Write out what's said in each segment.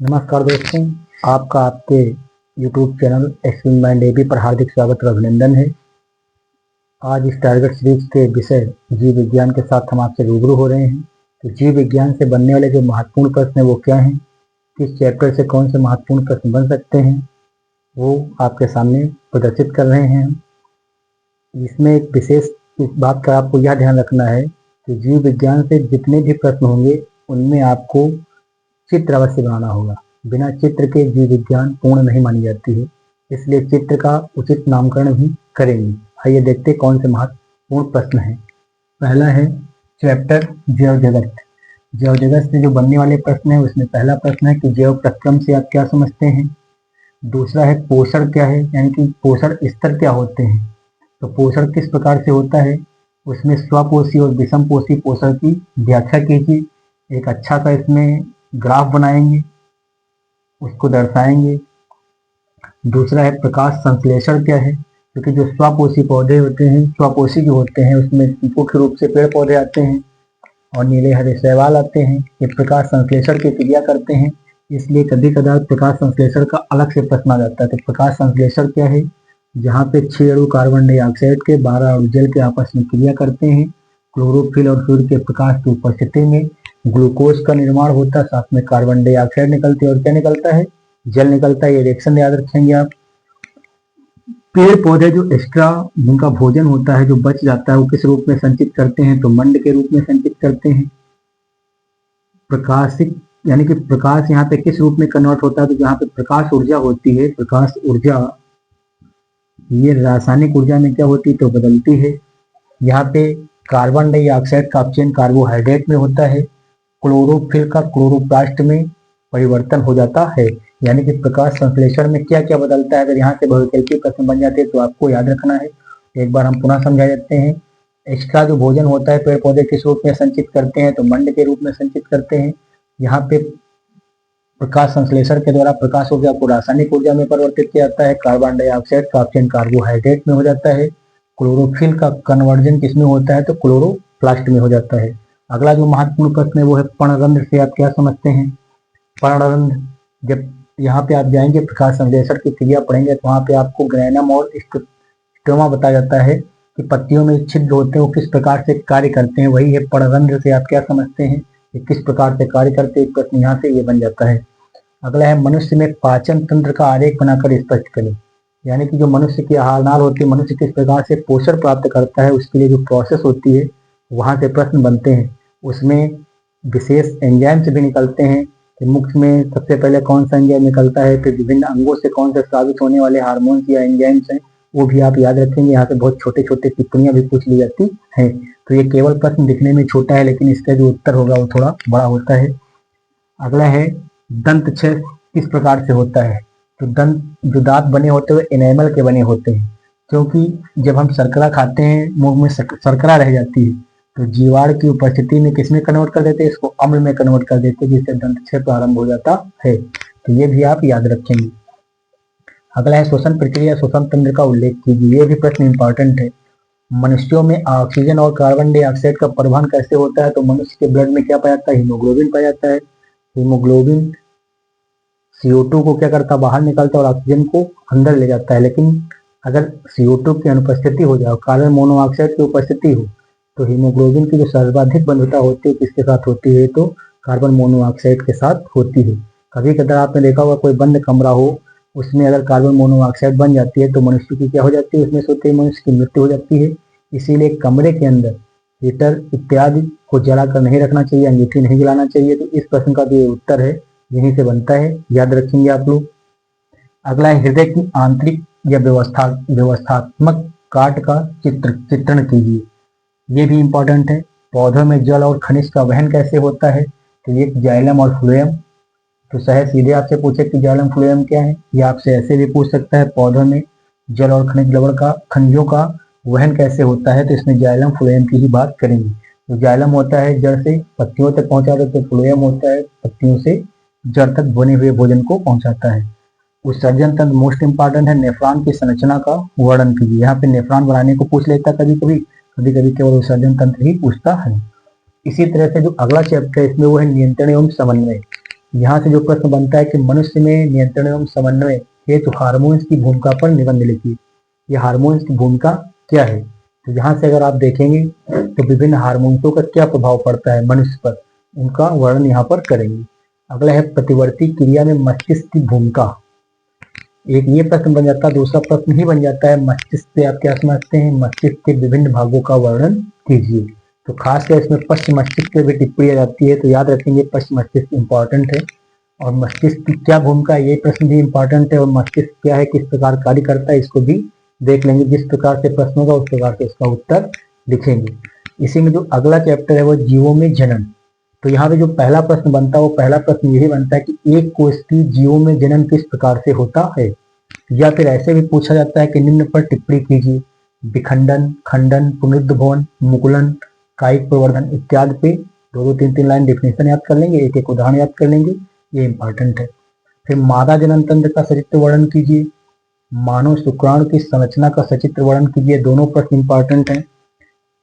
नमस्कार दोस्तों, आपका आपके YouTube चैनल एक्सप्लेन माय डेबी पर हार्दिक स्वागत और अभिनंदन है। आज इस टारगेट सीरीज के विषय जीव विज्ञान के साथ हम आपसे रूबरू हो रहे हैं। तो जीव विज्ञान से बनने वाले जो महत्वपूर्ण प्रश्न हैं वो क्या हैं, किस चैप्टर से कौन से महत्वपूर्ण प्रश्न बन सकते हैं, वो आपके सामने प्रदर्शित कर रहे हैं। इसमें एक विशेष इस बात का आपको यह ध्यान रखना है कि जीव विज्ञान से जितने भी प्रश्न होंगे उनमें आपको चित्र अवश्य बनाना होगा। बिना चित्र के जीव विज्ञान पूर्ण नहीं मानी जाती है, इसलिए चित्र का उचित नामकरण भी करेंगे। आइए देखते हैं कौन से महत्वपूर्ण प्रश्न हैं। पहला है चैप्टर जैव जगत। जैव जगत से जो बनने वाले प्रश्न है उसमें पहला प्रश्न है कि जैव प्रक्रम से आप क्या समझते हैं। दूसरा है पोषण क्या है, यानी कि पोषण स्तर क्या होते हैं। तो पोषण किस प्रकार से होता है, उसमें स्वपोषी और विषमपोषी पोषण की व्याख्या कीजिए। एक अच्छा सा इसमें ग्राफ बनाएंगे, उसको दर्शाएंगे। दूसरा है प्रकाश संश्लेषण क्या है, क्योंकि जो स्वपोषी पौधे होते हैं, स्वपोषी जो होते हैं उसमें मुख्य रूप से पेड़ पौधे आते हैं और नीले हरे शैवाल आते हैं। ये प्रकाश संश्लेषण की क्रिया करते हैं, इसलिए कभी कदार प्रकाश संश्लेषण का अलग से प्रश्न आ जाता है। तो प्रकाश संश्लेषण क्या है, जहाँ पे 6 अणु कार्बन डाइऑक्साइड के 12 अणु जल के आपस में क्रिया करते हैं। क्लोरोफिल और सूर्य के प्रकाश की उपस्थिति में ग्लूकोज का निर्माण होता है, साथ में कार्बन डाइऑक्साइड निकलती है और क्या निकलता है, जल निकलता है। ये रिएक्शन याद रखेंगे आप। पेड़ पौधे जो एक्स्ट्रा जिनका भोजन होता है जो बच जाता है वो किस रूप में संचित करते हैं, तो मंड के रूप में संचित करते हैं। प्रकाशिक यानी कि प्रकाश यहाँ पे किस रूप में कन्वर्ट होता है, तो जहाँ पे प्रकाश ऊर्जा होती है, प्रकाश ऊर्जा ये रासायनिक ऊर्जा में क्या होती है, तो बदलती है। यहाँ पे कार्बन डाइऑक्साइड का अपचयन कार्बोहाइड्रेट में होता है। क्लोरोफिल का क्लोरोप्लास्ट में परिवर्तन हो जाता है। यानी कि प्रकाश संश्लेषण में क्या क्या बदलता है। अगर यहाँ से बहुविकल्पीय प्रश्न बन जाते हैं तो आपको याद रखना है। एक बार हम पुनः समझा देते हैं। एक्स्ट्रा जो भोजन होता है पेड़ पौधे किस रूप में संचित करते हैं, तो मंड के रूप में संचित करते हैं। यहाँ पे प्रकाश संश्लेषण के द्वारा प्रकाश ऊर्जा को रासायनिक ऊर्जा में परिवर्तित किया जाता है। कार्बन डाइऑक्साइड का अपचयन कार्बोहाइड्रेट में हो जाता है। क्लोरोफिल का कन्वर्जन किसमें होता है, तो क्लोरोप्लास्ट में हो जाता है। अगला जो महत्वपूर्ण प्रश्न है वो है पर्णरंध्र से आप क्या समझते हैं। पर्णरंध्र, जब यहाँ पे आप जाएंगे प्रकाश संश्लेषण की क्रिया पढ़ेंगे तो वहाँ पे आपको ग्रैनम और स्टोमा बताया जाता है कि पत्तियों में छिद्र होते हैं वो किस प्रकार से कार्य करते हैं। वही है पर्णरंध्र से आप क्या समझते हैं, ये किस प्रकार से कार्य करते हैं। प्रश्न यहाँ से ये बन जाता है। अगला है मनुष्य में पाचन तंत्र का आरेख बनाकर स्पष्ट करें। यानी कि जो मनुष्य की आहार नाल होती है, मनुष्य किस प्रकार से पोषण प्राप्त करता है, उसके लिए जो प्रोसेस होती है वहां से प्रश्न बनते हैं। उसमें विशेष एंजाइम्स भी निकलते हैं कि मुख्य में सबसे पहले कौन सा एंजाइम निकलता है, फिर विभिन्न अंगों से कौन से स्रावित होने वाले हार्मोन्स या एंजाइम्स हैं वो भी आप याद रखेंगे। यहाँ से बहुत छोटे छोटे टिप्पणियां भी पूछ ली जाती हैं। तो ये केवल प्रश्न दिखने में छोटा है लेकिन इसका जो उत्तर होगा वो थोड़ा बड़ा होता है। अगला है दंत क्षय किस प्रकार से होता है। तो दंत जो दांत बने होते हैं एनेमल के बने होते हैं, क्योंकि जब हम शर्करा खाते हैं मुंह में शर्करा रह जाती है तो जीवाणु की उपस्थिति में किसमें कन्वर्ट कर देते हैं, इसको अम्ल में कन्वर्ट कर देते हैं, जिससे दंत क्षय प्रारंभ हो जाता है। तो ये भी आप याद रखेंगे। अगला है श्वसन प्रक्रिया श्वसन तंत्र का उल्लेख कीजिए। ये भी प्रश्न इंपॉर्टेंट है। मनुष्यों में ऑक्सीजन और कार्बन डाइऑक्साइड का परिवहन कैसे होता है, तो मनुष्य के ब्लड में क्या पाया जाता है, हीमोग्लोबिन पाया जाता है। हीमोग्लोबिन CO2 को क्या करता है, बाहर निकलता है और ऑक्सीजन को अंदर ले जाता है। लेकिन अगर CO2 की अनुपस्थिति हो जाए, कार्बन मोनोऑक्साइड की उपस्थिति हो, तो हीमोग्लोबिन की जो सर्वाधिक बंधुता होती है किसके साथ होती है, तो कार्बन मोनोऑक्साइड के साथ होती है। कभी कभी आपने देखा होगा कोई बंद कमरा हो, उसमें अगर कार्बन मोनोऑक्साइड बन जाती है तो मनुष्य की क्या हो जाती है, उसमें सोते ही मनुष्य की मृत्यु हो जाती है। इसीलिए कमरे के अंदर हीटर इत्यादि को जलाकर नहीं रखना चाहिए, अंगीठी नहीं जलाना चाहिए। तो इस प्रश्न का जो उत्तर है यहीं से बनता है, याद रखेंगे आप लोग। अगला है हृदय की आंतरिक या व्यवस्थात्मक काट का चित्रण कीजिए। ये भी इंपॉर्टेंट है। पौधों में जल और खनिज का वहन कैसे होता है, तो ये जाइलम और फ्लोएम। तो शायद सीधे आपसे पूछे कि जाइलम फ्लोएम क्या है, या आपसे ऐसे भी पूछ सकता है पौधों में जल और खनिजों का वहन कैसे होता है, तो इसमें जाइलम फ्लोएम की ही बात करेंगे। तो जाइलम होता है जड़ से पत्तियों तक पहुंचा देते, तो फ्लोएम होता है पत्तियों से जड़ तक बने हुए भोजन को पहुंचाता है। उत्सर्जन तंत्र मोस्ट इंपॉर्टेंट है। नेफ्रॉन की संरचना का वर्णन कीजिए। यहाँ पे नेफ्रॉन बनाने को पूछ लेता कभी कभी केवल उत्सर्जन तंत्र ही पूछता है। इसी तरह से जो अगला चैप्टर है इसमें वो है नियंत्रण एवं समन्वय। यहाँ से जो प्रश्न बनता है कि मनुष्य में नियंत्रण एवं समन्वय हेतु हार्मोन्स की भूमिका पर निबंध लिखिए। ये हार्मोन्स की भूमिका क्या है? तो यहाँ से अगर आप देखेंगे तो विभिन्न हार्मोन्सों का क्या प्रभाव पड़ता है मनुष्य पर, उनका वर्णन यहाँ पर करेंगे। अगला है प्रतिवर्ती क्रिया में मस्तिष्क की भूमिका। एक ये प्रश्न बन जाता है। दूसरा प्रश्न ही बन जाता है मस्तिष्क से आप क्या समझते हैं? मस्तिष्क के विभिन्न भागों का वर्णन कीजिए। तो खासकर इसमें पश्च मस्तिष्क पे भी टिप्पणी आ जाती है, तो याद रखेंगे पश्च मस्तिष्क इंपॉर्टेंट है। और मस्तिष्क की क्या भूमिका है, ये प्रश्न भी इंपॉर्टेंट है। और मस्तिष्क क्या है, किस प्रकार कार्य करता है, इसको भी देख लेंगे। जिस प्रकार से प्रश्न होगा उस प्रकार से इसका उत्तर लिखेंगे। इसी में जो अगला चैप्टर है वो जीवों में जनन। तो यहाँ पे जो पहला प्रश्न बनता है वो पहला प्रश्न यही बनता है कि एक कोष की जीवों में जनन किस प्रकार से होता है। या फिर ऐसे भी पूछा जाता है कि निम्न पर टिप्पणी कीजिए। विखंडन, खंडन, पुनरुद्भवन, मुकुलन, कायिक प्रवर्धन इत्यादि पे दो दो तीन तीन लाइन डेफिनेशन याद कर लेंगे, एक एक उदाहरण याद कर लेंगे, ये इंपॉर्टेंट है। फिर मादा जनन तंत्र का सचित्र वर्णन कीजिए। मानव शुक्राणु की संरचना का सचित्र वर्णन कीजिए। दोनों प्रश्न इंपॉर्टेंट हैं।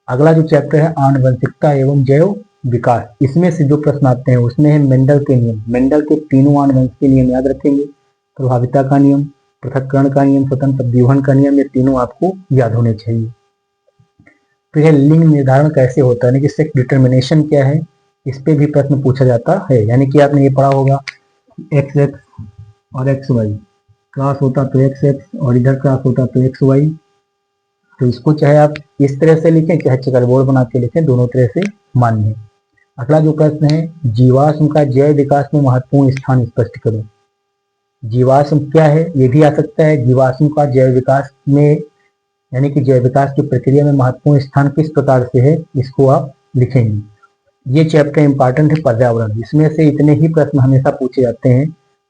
अगला जो चैप्टर है आनुवंशिकता एवं जैव विकास, इसमें से जो प्रश्न आते हैं उसमें है मेंडल के नियम। मेंडल के तीनों आनुवंशिक नियम याद रखेंगे। प्रभाविता का नियम, पृथक्करण का नियम, स्वतंत्र व्यूहन का नियम, ये तीनों आपको याद होने चाहिए। फिर है लिंग निर्धारण कैसे होता है, यानी कि सेक्स डिटर्मिनेशन क्या है, इस पे भी प्रश्न पूछा जाता है। यानी कि आपने ये पढ़ा होगा एक्स एक्स और एक्स वाई, क्रॉस होता तो एक्स एक्स और इधर क्रॉस होता तो एक्स वाई। तो इसको चाहे आप इस तरह से लिखें चाहे चकरबोर्ड बना के लिखें, दोनों तरह से मान्य है। अगला जो प्रश्न है जीवाश्म का जैव विकास में महत्वपूर्ण स्थान स्पष्ट करें। जीवाश्म क्या है, ये भी आ सकता है। जीवाश्म का जैव विकास में, यानी कि जैव विकास की प्रक्रिया में महत्वपूर्ण स्थान किस प्रकार से है, इसको आप लिखेंगे। ये चैप्टर इंपॉर्टेंट है पर्यावरण। इसमें से इतने ही प्रश्न हमेशा पूछे जाते हैं।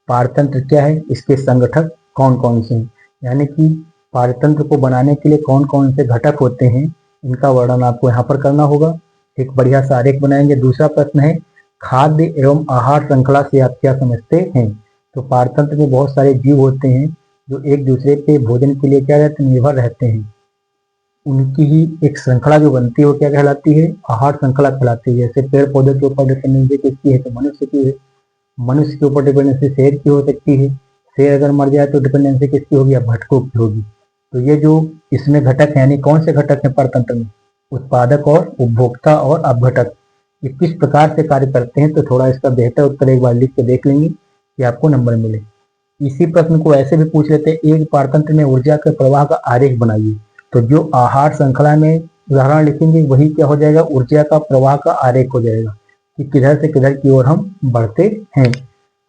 पारतंत्र क्या है, इसके संगठक कौन कौन से हैं, यानी कि पारतंत्र को बनाने के लिए कौन कौन से घटक होते हैं, इनका वर्णन आपको यहाँ पर करना होगा। एक बढ़िया सा आरेख बनाएंगे। दूसरा प्रश्न है खाद्य एवं आहार श्रृंखला से आप क्या समझते हैं। तो पारतंत्र में बहुत सारे जीव होते हैं जो एक दूसरे पे भोजन के लिए क्या रहते हैं, निर्भर रहते हैं। उनकी ही एक श्रृंखला जो बनती है वो क्या कहलाती है, आहार श्रृंखला कहलाती है। जैसे पेड़ पौधे के ऊपर डिपेंडेंसी किसकी है, तो मनुष्य की है। मनुष्य के ऊपर डिपेंडेंसी शेर की हो सकती है। शेर अगर मर जाए तो डिपेंडेंसी किसकी होगी, भटकों की होगी। तो ये जो इसमें घटक है, यानी कौन से घटक है परतंत्र में, उत्पादक और उपभोक्ता और अपघटक, ये किस प्रकार से कार्य करते हैं। तो थोड़ा इसका बेहतर उत्तर एक बार लिख के देख लेंगे कि आपको नंबर मिले। इसी प्रश्न को ऐसे भी पूछ लेते हैं, एक पारतंत्र में ऊर्जा के प्रवाह का आरेख बनाइए। तो जो आहार श्रृंखला में उदाहरण लिखेंगे वही क्या हो जाएगा, ऊर्जा का प्रवाह का आरेख हो जाएगा कि किधर से किधर की ओर हम बढ़ते हैं।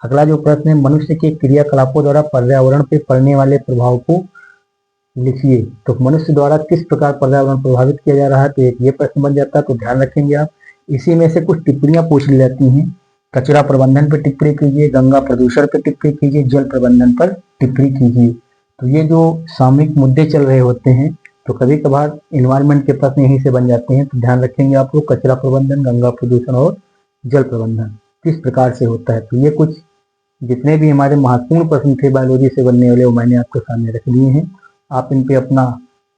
अगला जो प्रश्न है मनुष्य के क्रियाकलापों द्वारा पर्यावरण पे पड़ने वाले प्रभाव को लिखिए। तो मनुष्य द्वारा किस प्रकार पर्यावरण प्रभावित किया जा रहा है, तो एक ये प्रश्न बन जाता है, तो ध्यान रखेंगे आप। इसी में से कुछ टिप्पणियां पूछ ली जाती हैं। कचरा प्रबंधन पर टिप्पणी कीजिए, गंगा प्रदूषण पर टिप्पणी कीजिए, जल प्रबंधन पर टिप्पणी कीजिए। तो ये जो सामयिक मुद्दे चल रहे होते हैं, तो कभी कभार इन्वायरमेंट के प्रश्न यहीं से बन जाते हैं। तो ध्यान रखेंगे आप लोग, कचरा प्रबंधन, गंगा प्रदूषण और जल प्रबंधन किस प्रकार से होता है। तो ये कुछ जितने भी हमारे महत्वपूर्ण प्रश्न थे बायोलॉजी से बनने वाले, वो मैंने आपके सामने रख दिए हैं। आप इन पे अपना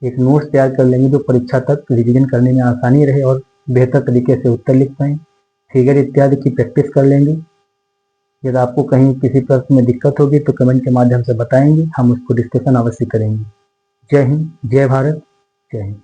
एक नोट्स तैयार कर लेंगे जो परीक्षा तक रिवीजन करने में आसानी रहे और बेहतर तरीके से उत्तर लिख पाएं। फिगर इत्यादि की प्रैक्टिस कर लेंगे। यदि आपको कहीं किसी प्रश्न में दिक्कत होगी तो कमेंट के माध्यम से बताएंगे, हम उसको डिस्कशन अवश्य करेंगे। जय हिंद, जय भारत, जय हिंद।